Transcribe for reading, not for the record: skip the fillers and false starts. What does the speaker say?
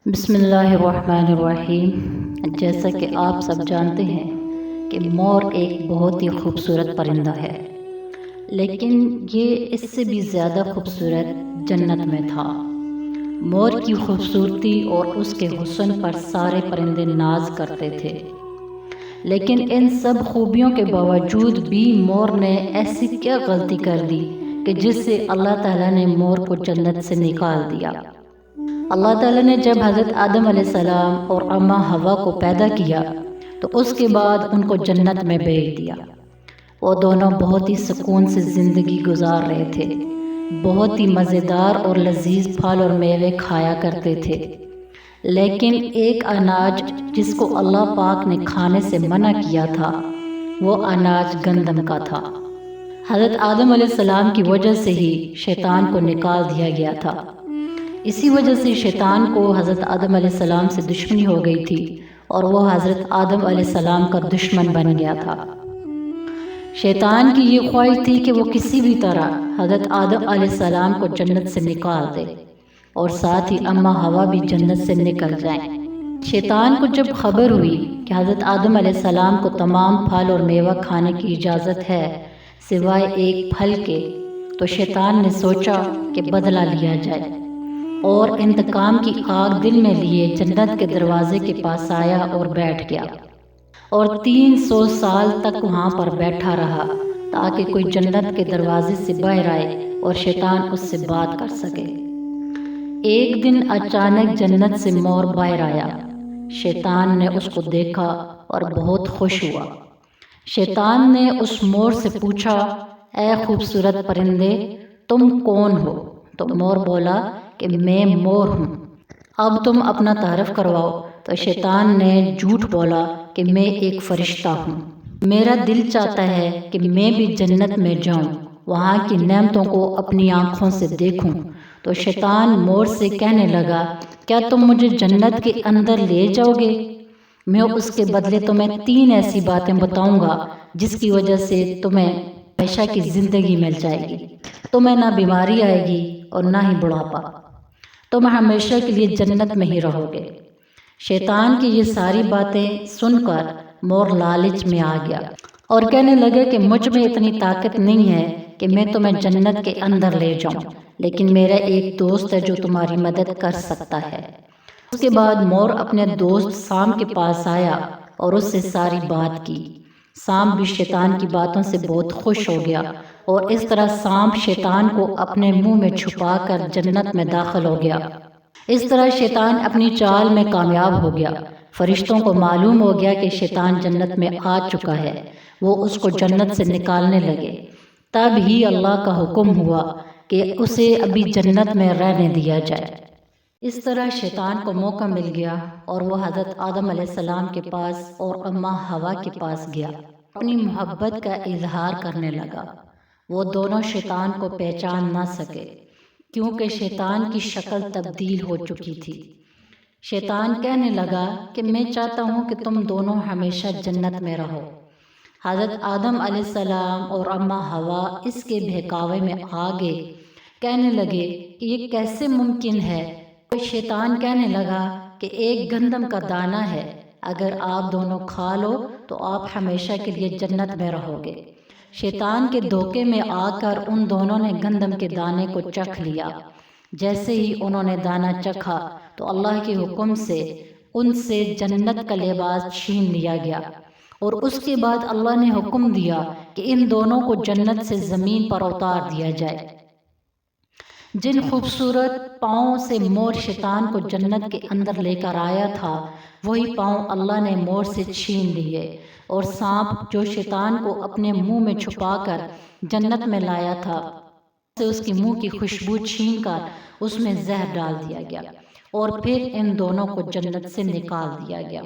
بسم اللہ الرحمن الرحیم۔ جیسا کہ آپ سب جانتے ہیں کہ مور ایک بہت ہی خوبصورت پرندہ ہے، لیکن یہ اس سے بھی زیادہ خوبصورت جنت میں تھا۔ مور کی خوبصورتی اور اس کے حسن پر سارے پرندے ناز کرتے تھے، لیکن ان سب خوبیوں کے باوجود بھی مور نے ایسی کیا غلطی کر دی کہ جس سے اللہ تعالیٰ نے مور کو جنت سے نکال دیا۔ اللہ تعالیٰ نے جب حضرت آدم علیہ السلام اور اماں حوا کو پیدا کیا تو اس کے بعد ان کو جنت میں بھیج دیا۔ وہ دونوں بہت ہی سکون سے زندگی گزار رہے تھے، بہت ہی مزیدار اور لذیذ پھل اور میوے کھایا کرتے تھے، لیکن ایک اناج جس کو اللہ پاک نے کھانے سے منع کیا تھا وہ اناج گندم کا تھا۔ حضرت آدم علیہ السلام کی وجہ سے ہی شیطان کو نکال دیا گیا تھا۔ اسی وجہ سے شیطان کو حضرت آدم علیہ السلام سے دشمنی ہو گئی تھی اور وہ حضرت آدم علیہ السلام کا دشمن بن گیا تھا۔ شیطان کی یہ خواہش تھی کہ وہ کسی بھی طرح حضرت آدم علیہ السلام کو جنت سے نکال دے اور ساتھ ہی اماں حوا بھی جنت سے نکل جائیں۔ شیطان کو جب خبر ہوئی کہ حضرت آدم علیہ السلام کو تمام پھل اور میوہ کھانے کی اجازت ہے سوائے ایک پھل کے، تو شیطان نے سوچا کہ بدلہ لیا جائے اور انتقام کی آگ دل میں لیے جنت کے دروازے کے پاس آیا اور بیٹھ گیا، اور 300 سال تک وہاں پر بیٹھا رہا تاکہ کوئی جنت کے دروازے سے باہر آئے اور شیطان اس سے بات کر سکے۔ ایک دن اچانک جنت سے مور باہر آیا۔ شیطان نے اس کو دیکھا اور بہت خوش ہوا۔ شیطان نے اس مور سے پوچھا، اے خوبصورت پرندے، تم کون ہو؟ تو مور بولا کہ میں مور ہوں، اب تم اپنا تعارف کرواؤ۔ تو شیطان نے جھوٹ بولا کہ میں ایک فرشتہ ہوں، میرا دل چاہتا ہے کہ میں بھی جنت میں جاؤں، وہاں کی نعمتوں کو اپنی آنکھوں سے دیکھوں۔ تو شیطان مور سے کہنے لگا، کیا تم مجھے جنت کے اندر لے جاؤ گے؟ میں اس کے بدلے تمہیں 3 ایسی باتیں بتاؤں گا جس کی وجہ سے تمہیں ہمیشہ کی زندگی مل جائے گی، تمہیں نہ بیماری آئے گی اور نہ ہی بڑھاپا، تم ہمیشہ کے لیے جنت میں ہی رہو گے۔ شیطان کی یہ ساری باتیں سن کر مور لالچ میں آ گیا اور کہنے لگا کہ مجھ میں اتنی طاقت نہیں ہے کہ میں تمہیں جنت کے اندر لے جاؤں، لیکن میرا ایک دوست ہے جو تمہاری مدد کر سکتا ہے۔ اس کے بعد مور اپنے دوست سام کے پاس آیا اور اس سے ساری بات کی۔ سام بھی شیطان کی باتوں سے بہت خوش ہو گیا اور اس طرح سام شیطان کو اپنے منہ میں چھپا کر جنت میں داخل ہو گیا۔ اس طرح شیطان اپنی چال میں کامیاب ہو گیا۔ فرشتوں کو معلوم ہو گیا کہ شیطان جنت میں آ چکا ہے، وہ اس کو جنت سے نکالنے لگے۔ تب ہی اللہ کا حکم ہوا کہ اسے ابھی جنت میں رہنے دیا جائے۔ اس طرح شیطان کو موقع مل گیا اور وہ حضرت آدم علیہ السلام کے پاس اور اماں حوا کے پاس گیا، اپنی محبت کا اظہار کرنے لگا۔ وہ دونوں شیطان کو پہچان نہ سکے کیونکہ شیطان کی شکل تبدیل ہو چکی تھی۔ شیطان کہنے لگا کہ میں چاہتا ہوں کہ تم دونوں ہمیشہ جنت میں رہو۔ حضرت آدم علیہ السلام اور اماں حوا اس کے بہکاوے میں آگے کہنے لگے کہ یہ کیسے ممکن ہے۔ شیطان کہنے لگا کہ ایک گندم کا دانہ ہے، اگر آپ دونوں کھا لو تو آپ ہمیشہ کے لیے جنت میں رہو گے۔ شیطان کے دھوکے میں آ کر ان دونوں نے گندم کے دانے کو چکھ لیا۔ جیسے ہی انہوں نے دانہ چکھا تو اللہ کے حکم سے ان سے جنت کا لباس چھین لیا گیا، اور اس کے بعد اللہ نے حکم دیا کہ ان دونوں کو جنت سے زمین پر اتار دیا جائے۔ جن خوبصورت پاؤں سے مور شیطان کو جنت کے اندر لے کر آیا تھا، وہی پاؤں اللہ نے مور سے چھین لیے، اور سانپ جو شیطان کو اپنے منہ میں چھپا کر جنت میں لایا تھا، اس کے منہ کی خوشبو چھین کر اس میں زہر ڈال دیا گیا، اور پھر ان دونوں کو جنت سے نکال دیا گیا۔